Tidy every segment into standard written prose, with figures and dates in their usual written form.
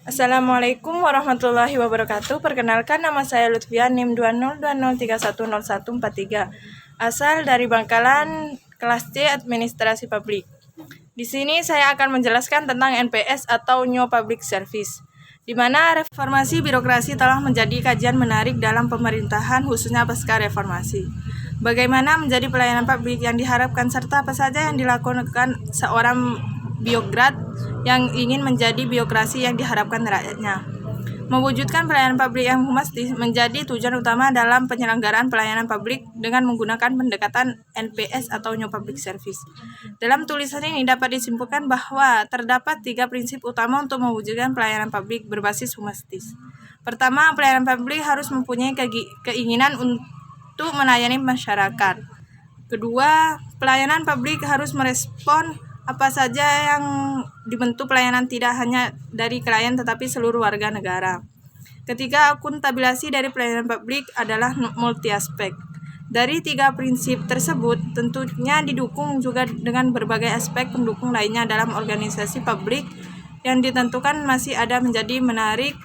Assalamualaikum warahmatullahi wabarakatuh. Perkenalkan, nama saya Lutfia, NIM 2020310143. Asal dari Bangkalan, kelas C Administrasi Publik. Di sini saya akan menjelaskan tentang NPS atau New Public Service, di mana reformasi birokrasi telah menjadi kajian menarik dalam pemerintahan khususnya pasca reformasi. Bagaimana menjadi pelayanan publik yang diharapkan serta apa saja yang dilakukan seorang birokrat yang ingin menjadi birokrasi yang diharapkan rakyatnya. Mewujudkan pelayanan publik yang humanis menjadi tujuan utama dalam penyelenggaraan pelayanan publik dengan menggunakan pendekatan NPS atau New Public Service. Dalam tulisan ini dapat disimpulkan bahwa terdapat 3 prinsip utama untuk mewujudkan pelayanan publik berbasis humanis. Pertama, pelayanan publik harus mempunyai keinginan untuk melayani masyarakat. Kedua, pelayanan publik harus merespon apa saja yang dibentuk pelayanan tidak hanya dari klien tetapi seluruh warga negara. Ketiga, akuntabilitas dari pelayanan publik adalah multi aspek. Dari 3 prinsip tersebut tentunya didukung juga dengan berbagai aspek pendukung lainnya dalam organisasi publik yang ditentukan masih ada menjadi menarik.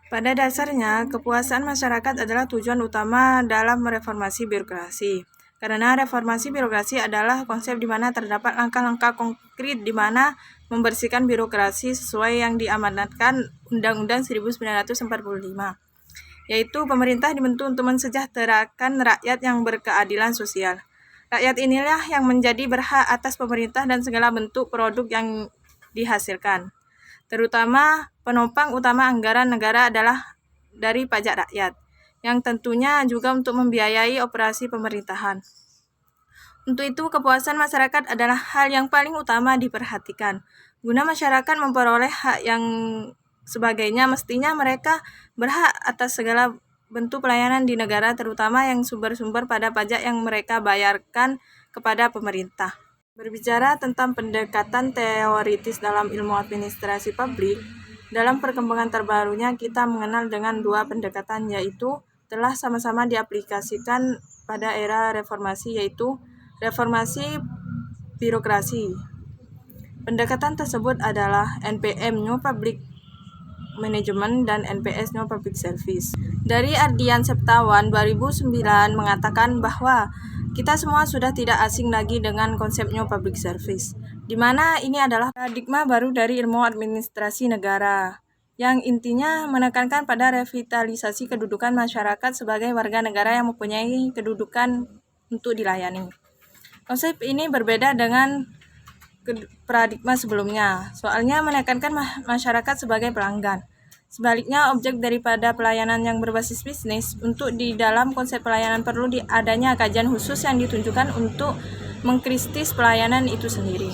Pada dasarnya, kepuasan masyarakat adalah tujuan utama dalam reformasi birokrasi. Karena reformasi birokrasi adalah konsep di mana terdapat langkah-langkah konkret di mana membersihkan birokrasi sesuai yang diamanatkan Undang-Undang 1945, yaitu pemerintah dibentuk untuk mensejahterakan rakyat yang berkeadilan sosial. Rakyat inilah yang menjadi berhak atas pemerintah dan segala bentuk produk yang dihasilkan. Terutama penopang utama anggaran negara adalah dari pajak rakyat, yang tentunya juga untuk membiayai operasi pemerintahan. Untuk itu, kepuasan masyarakat adalah hal yang paling utama diperhatikan. Guna masyarakat memperoleh hak yang sebagainya, mestinya mereka berhak atas segala bentuk pelayanan di negara, terutama yang sumber-sumber pada pajak yang mereka bayarkan kepada pemerintah. Berbicara tentang pendekatan teoritis dalam ilmu administrasi publik, dalam perkembangan terbarunya kita mengenal dengan 2 pendekatan, yaitu telah sama-sama diaplikasikan pada era reformasi, yaitu reformasi birokrasi. Pendekatan tersebut adalah NPM New Public Management dan NPS New Public Service. Dari Ardian Septawan 2009 mengatakan bahwa kita semua sudah tidak asing lagi dengan konsep New Public Service, di mana ini adalah paradigma baru dari ilmu administrasi negara, yang intinya menekankan pada revitalisasi kedudukan masyarakat sebagai warga negara yang mempunyai kedudukan untuk dilayani. Konsep ini berbeda dengan paradigma sebelumnya, soalnya menekankan masyarakat sebagai pelanggan. Sebaliknya, objek daripada pelayanan yang berbasis bisnis untuk di dalam konsep pelayanan perlu adanya kajian khusus yang ditunjukkan untuk mengkritis pelayanan itu sendiri.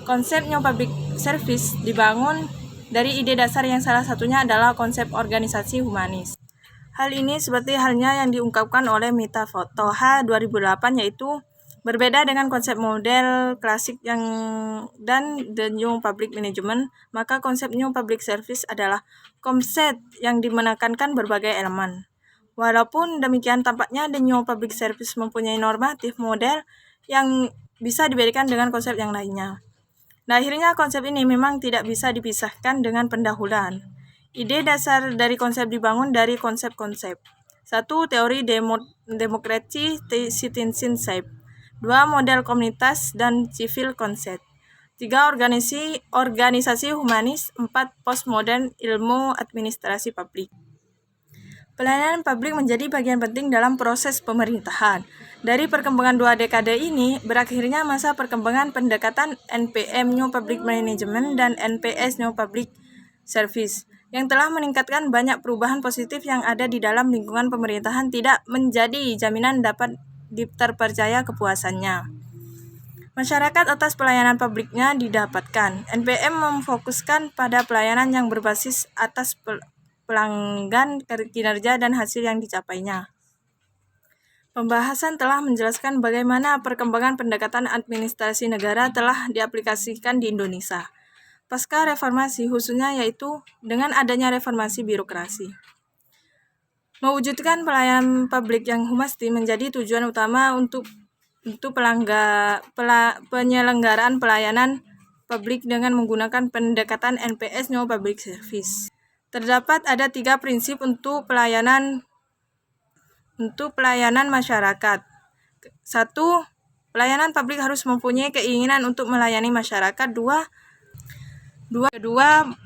Konsep New Public Service dibangun dari ide dasar yang salah satunya adalah konsep organisasi humanis. Hal ini seperti halnya yang diungkapkan oleh Mita Toha 2008, yaitu berbeda dengan konsep model klasik dan The New Public Management, maka konsep New Public Service adalah konsep yang menekankan berbagai elemen. Walaupun demikian, tampaknya The New Public Service mempunyai normatif model yang bisa diberikan dengan konsep yang lainnya. Nah, akhirnya konsep ini memang tidak bisa dipisahkan dengan pendahuluan. Ide dasar dari konsep dibangun dari konsep-konsep. 1. Teori demokrasi citizenship. 2. Model komunitas dan civil concept. 3. Organisasi humanis. 4. Postmodern ilmu administrasi publik. Pelayanan publik menjadi bagian penting dalam proses pemerintahan. Dari perkembangan 2 dekade ini, berakhirnya masa perkembangan pendekatan NPM New Public Management dan NPS New Public Service, yang telah meningkatkan banyak perubahan positif yang ada di dalam lingkungan pemerintahan tidak menjadi jaminan dapat terpercaya kepuasannya masyarakat atas pelayanan publiknya didapatkan. NPM memfokuskan pada pelayanan yang berbasis atas pelanggan, kinerja, dan hasil yang dicapainya. Pembahasan telah menjelaskan bagaimana perkembangan pendekatan administrasi negara telah diaplikasikan di Indonesia pasca reformasi, khususnya yaitu dengan adanya reformasi birokrasi. Mewujudkan pelayanan publik yang humanis menjadi tujuan utama untuk penyelenggaraan pelayanan publik dengan menggunakan pendekatan NPS New Public Service. Terdapat ada 3 prinsip untuk pelayanan masyarakat. 1. Pelayanan publik harus mempunyai keinginan untuk melayani masyarakat. 2.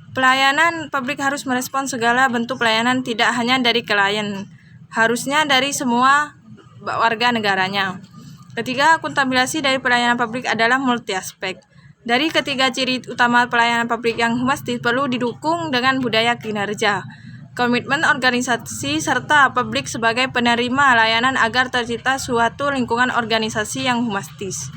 Pelayanan publik harus merespon segala bentuk pelayanan, tidak hanya dari klien, harusnya dari semua warga negaranya. 3. Akuntabilitas dari pelayanan publik adalah multi aspek. Dari ketiga ciri utama pelayanan publik yang humanistis perlu didukung dengan budaya kinerja, komitmen organisasi, serta publik sebagai penerima layanan agar tercipta suatu lingkungan organisasi yang humanistis.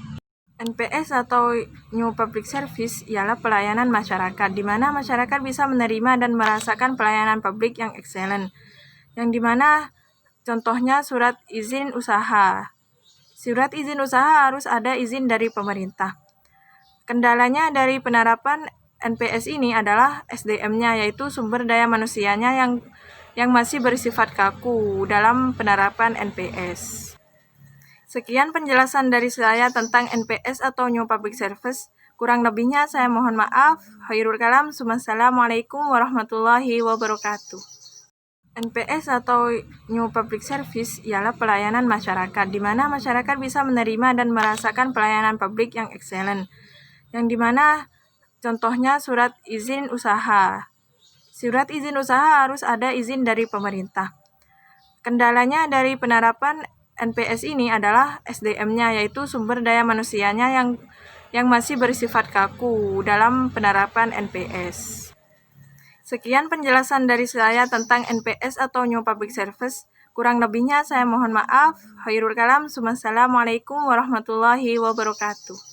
NPS atau New Public Service ialah pelayanan masyarakat, di mana masyarakat bisa menerima dan merasakan pelayanan publik yang excellent, yang dimana contohnya surat izin usaha. Surat izin usaha harus ada izin dari pemerintah. Kendalanya dari penerapan NPS ini adalah SDM-nya, yaitu sumber daya manusianya yang masih bersifat kaku dalam penerapan NPS. Sekian penjelasan dari saya tentang NPS atau New Public Service. Kurang lebihnya saya mohon maaf. Khairul kalam. Wassalamualaikum warahmatullahi wabarakatuh. NPS atau New Public Service ialah pelayanan masyarakat, di mana masyarakat bisa menerima dan merasakan pelayanan publik yang excellent, yang dimana contohnya surat izin usaha. Surat izin usaha harus ada izin dari pemerintah. Kendalanya dari penerapan NPS ini adalah SDM-nya, yaitu sumber daya manusianya yang masih bersifat kaku dalam penerapan NPS. Sekian penjelasan dari saya tentang NPS atau New Public Service. Kurang lebihnya saya mohon maaf. Khairul kalam. Wassalamualaikum warahmatullahi wabarakatuh.